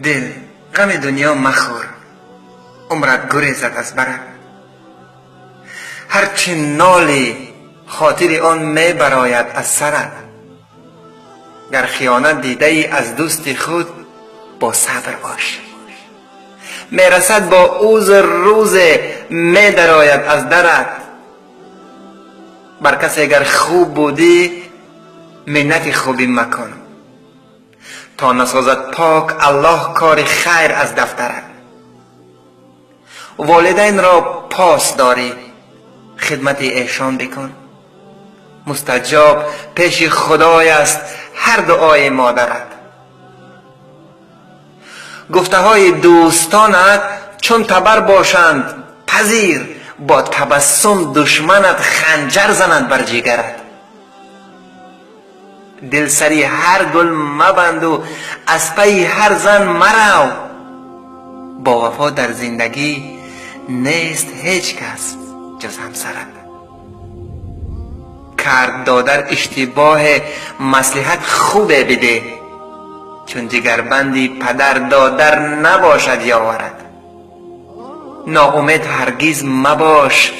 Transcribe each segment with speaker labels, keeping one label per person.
Speaker 1: دل غم دنیا مخور، عمرت گریزد از برت. هرچه نالی خاطر آن می براید از سرت. گر خیانت دیده ای از دوست خود با صبر باش، می رسد با اوز روز می درآید از درت. بر کسی گر خوب بودی منت خوبی مکن، تا نسازد پاک الله کار خیر از دفترت. والدین را پاس داری خدمت احسان بکن، مستجاب پیش خدای است هر دعای مادرت. گفته های دوستانت چون تبر باشند پذیر، با تبسم دشمنت خنجر زند بر جگرت. دل سری هر گل مبند و از پی هر زن مرو، با وفا در زندگی نیست هیچ کس جز همسرت. کرد دادر اشتباه مصلحت خوبه بده، چون جگربندی پدر دادر نباشد یاورت. ناامید هرگز مباش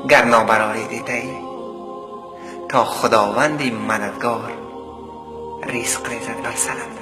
Speaker 1: گر نابراری دیده، تا خداوندی مددگار رزق ریزد بر سرت.